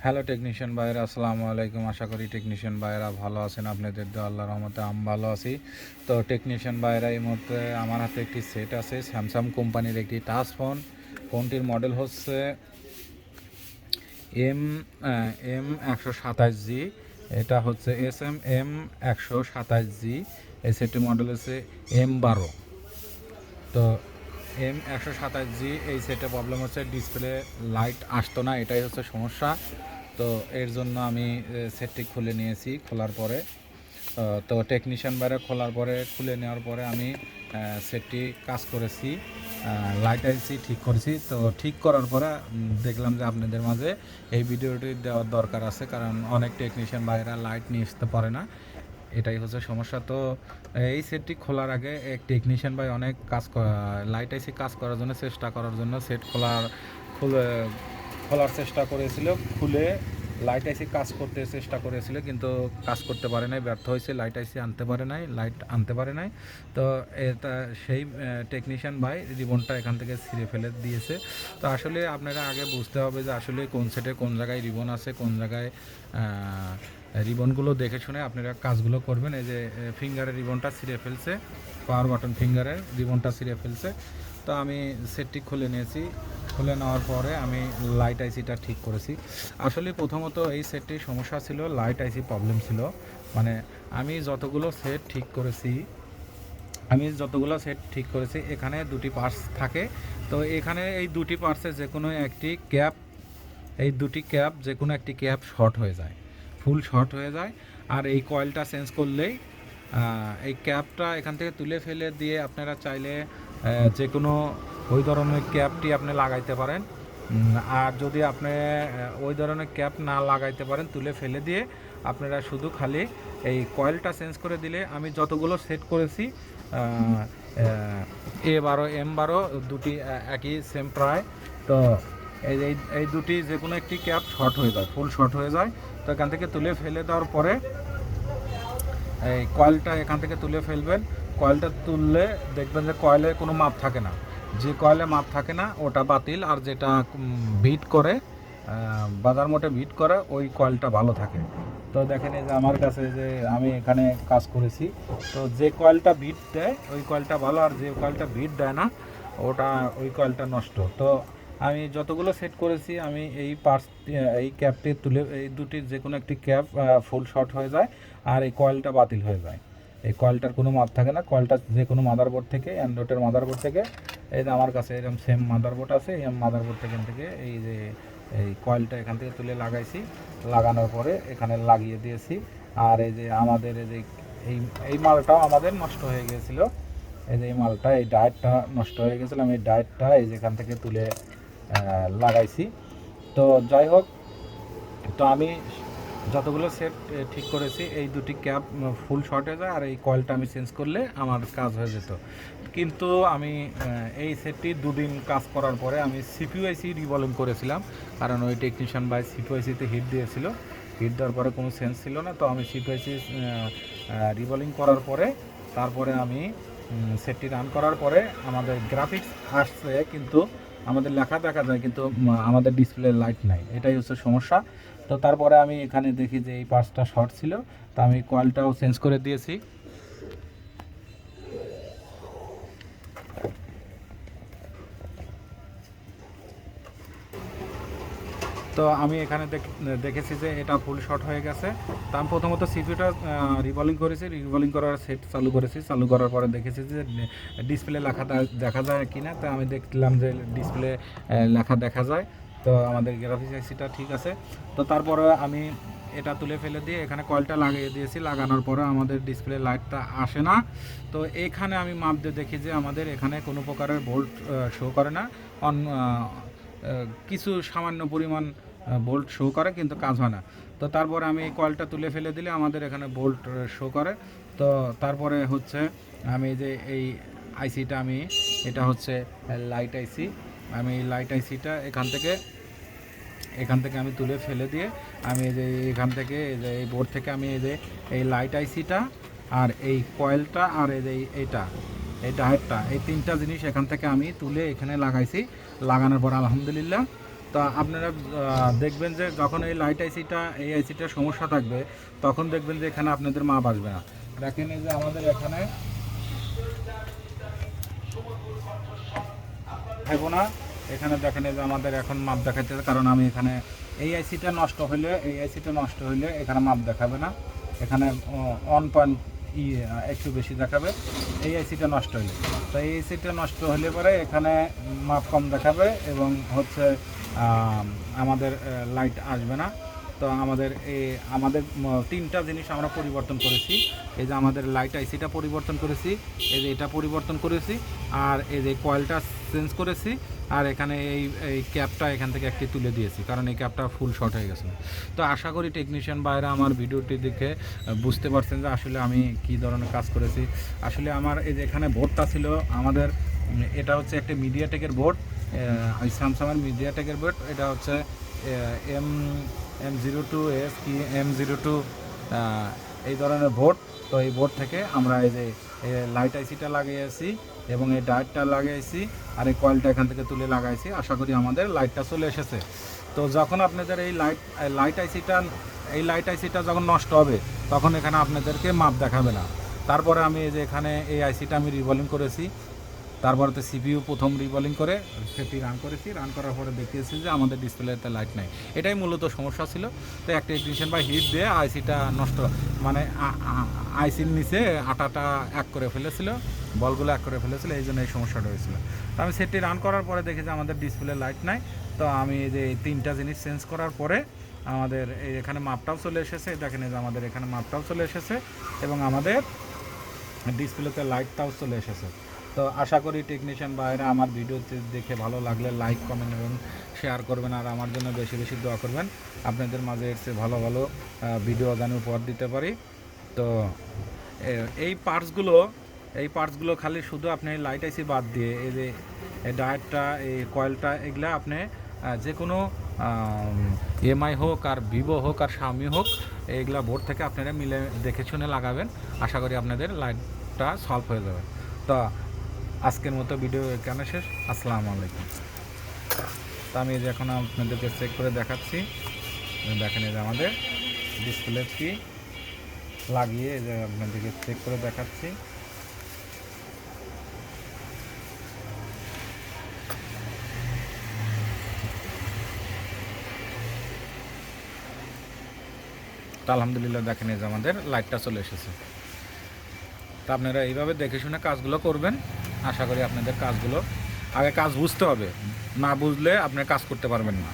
Hello technician ভাইয়েরা, আসসালামু আলাইকুম। আশা করি টেকনিশিয়ান ভাইয়েরা ভালো আছেন। আপনাদের দোয়া আল্লাহর রহমতে আমি ভালো আছি। তো টেকনিশিয়ান ভাইয়েরা, এই মুহূর্তে আমার হাতে একটি সেট আছে, স্যামসাং কোম্পানির একটি টাচ ফোন। ফোনটির মডেল হচ্ছে এম এম 127G। এটা হচ্ছে SM M 127G। এই সেটটির মডেল হচ্ছে M12। তো M 127G এই সেটে প্রবলেম হচ্ছে ডিসপ্লে লাইট আসতো না, এটাই হচ্ছে সমস্যা। তো এর জন্য আমি সেটটি খুলে নিয়েছি। খোলার পরে তো টেকনিশিয়ান বাইরে খোলার পরে খুলে নেওয়ার পরে আমি সেটটি কাজ করেছি, লাইট আইসি ঠিক করেছি। তো ঠিক করার পরে দেখলাম যে আপনাদের মাঝে এই ভিডিওটি দেওয়ার দরকার আছে, কারণ অনেক টেকনিশিয়ান বাইরা লাইট নিয়ে আসতে পারে না, এটাই হচ্ছে সমস্যা। তো এই সেটটি খোলার আগে এক টেকনিশিয়ান ভাই অনেক লাইট আইসি কাজ করার জন্য চেষ্টা করার জন্য সেট খোলার চেষ্টা করেছিল। খুলে লাইট আইসি কাজ করতে চেষ্টা করেছিল, কিন্তু কাজ করতে পারে নাই, ব্যর্থ হয়েছে। লাইট আইসি আনতে পারে নাই, লাইট আনতে পারে নাই। তো এটা সেই টেকনিশিয়ান ভাই রিবনটা এখান থেকে ছিঁড়ে ফেলে দিয়েছে। তো আসলে আপনারা আগে বুঝতে হবে যে আসলে কোন সেটে কোন জায়গায় রিবন আছে, কোন জায়গায় রিবনগুলো দেখে শুনে আপনারা কাজগুলো করবেন। এই যে ফিঙ্গারের রিবনটা ছিঁড়ে ফেলছে, পাওয়ার বাটন ফিঙ্গারের রিবনটা ছিঁড়ে ফেলছে। তো আমি সেটটি খুলে নিয়েছি। খুলে নেওয়ার পরে আমি লাইট আইসিটা ঠিক করেছি। আসলে প্রথমত এই সেটটির সমস্যা ছিল, লাইট আইসি প্রবলেম ছিল। মানে আমি যতগুলো সেট ঠিক করেছি এখানে দুটি পার্টস থাকে। তো এখানে এই দুটি পার্টসে যে কোনো একটি ক্যাপ, এই দুটি ক্যাপ যে কোনো একটি ক্যাপ শর্ট হয়ে যায়, ফুল শর্ট হয়ে যায়। আর এই কয়েলটা চেঞ্জ করলেই এই ক্যাপটা এখান থেকে তুলে ফেলে দিয়ে আপনারা চাইলে যে কোনো ওই ধরনের ক্যাপটি আপনি লাগাইতে পারেন। আর যদি আপনি ওই ধরনের ক্যাপ না লাগাইতে পারেন, তুলে ফেলে দিয়ে আপনারা শুধু খালি এই কয়েলটা চেঞ্জ করে দিলে, আমি যতগুলো সেট করেছি A12 M12 দুটি একই সেম প্রায়। তো এই এই এই দুটি যে কোনো একটি ক্যাপ শর্ট হয়ে যায়, ফুল শর্ট হয়ে যায়। তো এখান থেকে তুলে ফেলে দেওয়ার পরে এই কয়েলটা এখান থেকে তুলে ফেলবেন। কয়েলটা তুললে দেখবেন যে কয়েলে কোনো মাপ থাকে না। যে কয়েলে মাপ থাকে না ওটা বাতিল, আর যেটা বিট করে বাজার মোটে বিট করে ওই কয়েলটা ভালো থাকে। তো দেখেন এই যে আমার কাছে যে আমি এখানে কাজ করেছি, তো যে কয়েলটা বিট দেয় ওই কয়েলটা ভালো, আর যে কয়েলটা বিট দেয় না ওই কয়েলটা নষ্ট। তো আমি যতগুলো সেট করেছি আমি এই ক্যাপটি তুলে, এই দুটির যে কোনো একটি ক্যাপ ফুল শর্ট হয়ে যায়, আর এই কয়েলটা বাতিল হয়ে যায়। এই কয়েলটার কোনো মাপ থাকে না। কয়েলটা যে কোনো মাদারবোর্ড থেকে, অ্যান্ড্রয়েডের মাদারবোর্ড থেকে, এই যে আমার কাছে এরকম সেম মাদারবোর্ড আছে, এই মাদারবোর্ড থেকে এই যে এই কয়েলটা এখান থেকে তুলে লাগাইছি। লাগানোর পরে এখানে লাগিয়ে দিয়েছি। আর এই যে আমাদের এই যে এই এই মালটাও আমাদের নষ্ট হয়ে গিয়েছিলো। এই যে এই মালটা, এই ডায়েটটা নষ্ট হয়ে গেছিলো, আমি এই ডায়েটটা এই যেখান থেকে তুলে লাগাইছি। তো যাই হোক, তো আমি যতগুলো সেট ঠিক করেছি এই দুটি ক্যাপ ফুল শর্ট হয়ে যায়, আর এই কয়েলটা আমি চেঞ্জ করলে আমার কাজ হয়ে যেত। কিন্তু আমি এই সেটটি দুদিন কাজ করার পরে আমি সিপিইউআইসি রিভলভিং করেছিলাম, কারণ ওই টেকনিশিয়ান ভাই সিপিইউআইসিতে হিট দিয়েছিল। হিট দেওয়ার পরে কোনো সেন্স ছিল না। তো আমি সিপিইউআইসি রিভলভিং করার পরে তারপরে আমি সেটটি রান করার পরে আমাদের গ্রাফিক্স আসছে, কিন্তু আমাদের লেখা দেখা যায়, কিন্তু আমাদের ডিসপ্লে লাইট নাই, এটাই হচ্ছে সমস্যা। তো তারপরে আমি এখানে দেখি যে এই পার্টসটা শর্ট ছিল, তো আমি কয়েলটাও চেঞ্জ করে দিয়েছি। তো আমি এখানে দেখেছি যে এটা ফুল শর্ট হয়ে গেছে। তো আমি প্রথমত সিপিইউটা রিভলভিং করেছি, রিভলভিং করার সেট চালু করেছি। চালু করার পরে দেখেছি যে ডিসপ্লে লেখাটা দেখা যায় কি না। তো আমি দেখলাম যে ডিসপ্লে লেখা দেখা যায়। তো আমাদের গ্রাফিক্স আইসিটা ঠিক আছে। তো তারপরে আমি এটা তুলে ফেলে দিয়ে এখানে কয়েলটা লাগিয়ে দিয়েছি। লাগানোর পরে আমাদের ডিসপ্লে লাইটটা আসে না। তো এখানে আমি মাপ দিয়ে দেখি যে আমাদের এখানে কোনো প্রকারের ভোল্ট শো করে না। কিছু সামান্য পরিমাণ বোল্ট শো করে, কিন্তু কাজ হয় না। তো তারপরে আমি এই কয়েলটা তুলে ফেলে দিলে আমাদের এখানে বোল্ট শো করে। তো তারপরে হচ্ছে আমি যে এই আইসিটা, এটা হচ্ছে লাইট আইসি। আমি লাইট আইসিটা এখান থেকে আমি তুলে ফেলে দিয়ে আমি এই যে এখান থেকে এই বোর্ড থেকে আমি এই লাইট আইসিটা, আর এই কয়েলটা, আর এই ডায়েটটা, এই তিনটা জিনিস এখান থেকে আমি তুলে এখানে লাগাইছি। লাগানোর পর আলহামদুলিল্লাহ তো আপনারা দেখবেন যে যখন এই লাইট আইসিটা সমস্যা থাকবে, তখন দেখবেন যে এখানে আপনাদের মাপ আসবে না। দেখেন এই যে আমাদের এখানে থাকবো না, এখানে দেখেন এই যে আমাদের এখন মাপ দেখাচ্ছে, কারণ আমি এখানে এই আইসিটা নষ্ট হইলে এখানে মাপ দেখাবে না, এখানে 1 একটু বেশি দেখাবে এই আইসিটা নষ্ট হলে। তো এই আইসিটা নষ্ট হলে পরে এখানে মাপ কম দেখাবে এবং হচ্ছে আমাদের লাইট আসবে না। তো আমাদের তিনটা জিনিস আমরা পরিবর্তন করেছি। এই যে আমাদের লাইট আইসিটা পরিবর্তন করেছি, এই যে এটা পরিবর্তন করেছি, আর এই যে কয়েলটা চেঞ্জ করেছি, আর এখানে এই ক্যাপটা এখান থেকে একটি তুলে দিয়েছি, কারণ এই ক্যাপটা ফুল শর্ট হয়ে গেছে। তো আশা করি টেকনিশিয়ান ভাইরা আমার ভিডিওটি দেখে বুঝতে পারছেন যে আসলে আমি কি ধরনের কাজ করেছি। আসলে আমার এই যে এখানে বোর্ডটা ছিল আমাদের, এটা হচ্ছে একটা মিডিয়াটেকের বোর্ড, ওই স্যামসাংয়ের মিডিয়াটেকের বোর্ড। এটা হচ্ছে M02S কি M02 এই ধরনের বোর্ড। তো এই বোর্ড থেকে আমরা এই যে লাইট আইসিটা লাগিয়েছি এবং এই ডায়েটটা লাগিয়েছি, আর এই কয়েলটা এখান থেকে তুলে লাগাইছি। আশা করি আমাদের লাইটটা চলে এসেছে। তো যখন আপনাদের এই লাইট আইসিটা যখন নষ্ট হবে, তখন এখানে আপনাদেরকে মাপ দেখাবে না। তারপরে আমি এই যে এখানে এই আইসিটা আমি রিভলিং করেছি, তারপরে তো সিপিইউ প্রথম রিভলিং করে সেটি রান করেছি, রান করার পরে দেখিয়েছি যে আমাদের ডিসপ্লেতে লাইট নাই। এটাই মূলত সমস্যা ছিল। তো একটা টেকনিশিয়ান বা হিট দিয়ে আইসিটা নষ্ট, মানে আইসির নিচে আটাটা এক করে ফেলেছিল, বলগুলো এক করে ফেলেছিল, এই জন্য এই সমস্যাটা হয়েছিল। তো আমি সেটি রান করার পরে দেখি যে আমাদের ডিসপ্লে লাইট নাই। তো আমি এই যে তিনটা জিনিস চেঞ্জ করার পরে আমাদের এখানে মাপটাও চলে এসেছে, দেখেন এই যে আমাদের এখানে মাপটাও চলে এসেছে এবং আমাদের ডিসপ্লেতে লাইটটাও চলে এসেছে। তো আশা করি টেকনিশিয়ান ভাইরা আমার ভিডিওতে দেখে ভালো লাগলে লাইক, কমেন্ট এবং শেয়ার করবেন, আর আমার জন্য বেশি বেশি দোয়া করবেন। আপনাদের মাঝে এর চেয়ে ভালো ভালো ভিডিও যেন উপহার দিতে পারি। তো এই পার্টসগুলো খালি শুধু আপনি লাইট আইসি বাদ দিয়ে এই যে ডায়েটটা, এই কয়েলটা, এগুলা আপনি যে কোনো এমআই হোক আর ভিভো হোক আর শাওমি হোক, এইগুলা বোর্ড থেকে আপনারা মিলে দেখে শুনে লাগাবেন। আশা করি আপনাদের লাইটটা সলভ হয়ে যাবে। তো আজকের মতো ভিডিও এখানে শেষ। আসসালামু আলাইকুম। তো আমি এই যে এখন আপনাদেরকে চেক করে দেখাচ্ছি, দেখেন এই যে আমাদের ডিসপ্লে কি লাগিয়ে এই যে আপনাদেরকে চেক করে দেখাচ্ছি। তো আলহামদুলিল্লাহ দেখেন এই যে আমাদের লাইটটা চলে এসেছে। তা আপনারা এইভাবে দেখে শুনে কাজগুলো করবেন। আশা করি আপনাদের কাজগুলো, আগে কাজ বুঝতে হবে, না বুঝলে আপনি কাজ করতে পারবেন না।